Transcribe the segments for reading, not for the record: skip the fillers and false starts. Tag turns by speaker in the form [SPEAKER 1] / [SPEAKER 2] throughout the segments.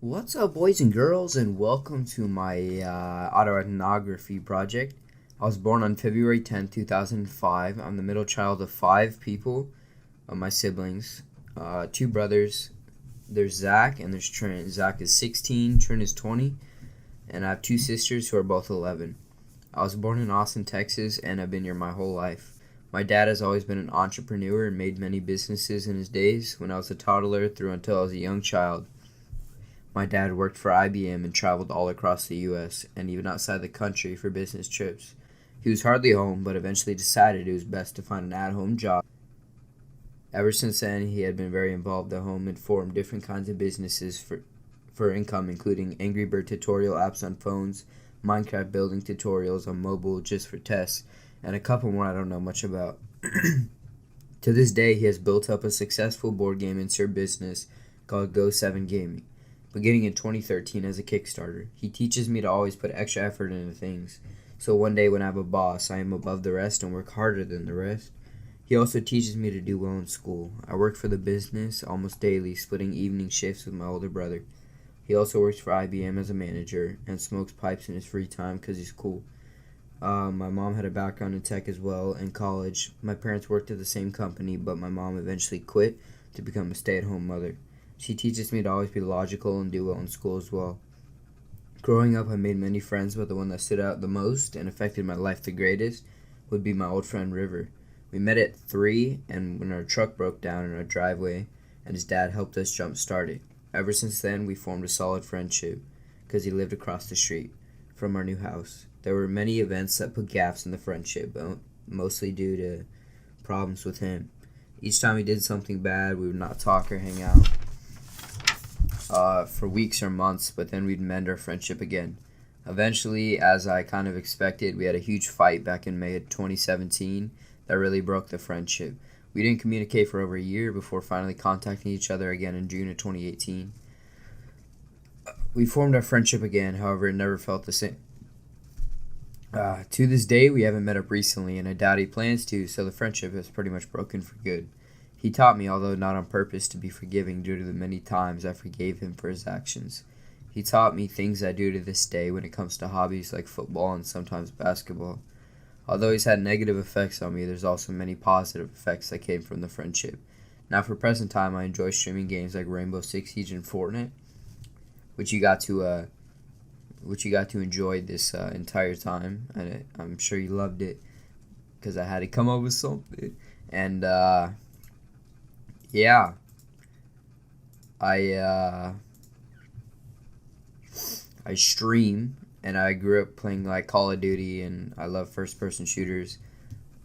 [SPEAKER 1] What's up, boys and girls, and welcome to my ethnography project. I was born on February 10th, 2005. I'm the middle child of five people, my siblings, two brothers. There's Zach and there's Trent. Zach is 16, Trent is 20, and I have two sisters who are both 11. I was born in Austin, Texas, and I've been here my whole life. My dad has always been an entrepreneur and made many businesses in his days. When I was a toddler through until I was a young child, my dad worked for IBM and traveled all across the US and even outside the country for business trips. He was hardly home, but eventually decided it was best to find an at-home job. Ever since then, he had been very involved at home and formed different kinds of businesses for income, including Angry Bird tutorial apps on phones, Minecraft building tutorials on mobile just for tests, and a couple more I don't know much about. To this day, he has built up a successful board game insert business called Go7 Gaming, beginning in 2013 as a Kickstarter. He teaches me to always put extra effort into things, so one day when I have a boss, I am above the rest and work harder than the rest. He also teaches me to do well in school. I work for the business almost daily, splitting evening shifts with my older brother. He also works for IBM as a manager and smokes pipes in his free time because he's cool. My mom had a background in tech as well in college. My parents worked at the same company, but my mom eventually quit to become a stay-at-home mother. She teaches me to always be logical and do well in school as well. Growing up, I made many friends, but the one that stood out the most and affected my life the greatest would be my old friend River. We met at 3, and when our truck broke down in our driveway, and his dad helped us jump-start it. Ever since then, we formed a solid friendship, because he lived across the street from our new house. There were many events that put gaps in the friendship, mostly due to problems with him. Each time he did something bad, we would not talk or hang out for weeks or months, but then we'd mend our friendship again. Eventually, as I kind of expected, we had a huge fight back in May of 2017 that really broke the friendship. We didn't communicate for over a year before finally contacting each other again in June of 2018. We formed our friendship again, however, it never felt the same. To this day, we haven't met up recently, and I doubt he plans to, so the friendship has pretty much broken for good. He taught me, although not on purpose, to be forgiving due to the many times I forgave him for his actions. He taught me things I do to this day when it comes to hobbies like football and sometimes basketball. Although he's had negative effects on me, there's also many positive effects that came from the friendship. Now for present time, I enjoy streaming games like Rainbow Six Siege and Fortnite, which you got to enjoy this entire time, and I'm sure you loved it because I had to come up with something. And yeah, I stream, and I grew up playing like Call of Duty, and I love first-person shooters.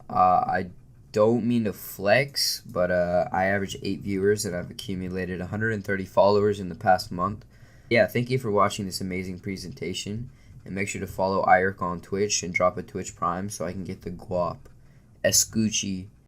[SPEAKER 1] I don't mean to flex, but I average 8 viewers, and I've accumulated 130 followers in the past month. Yeah, thank you for watching this amazing presentation, and make sure to follow Irk on Twitch and drop a Twitch Prime so I can get the guap. Escuchi.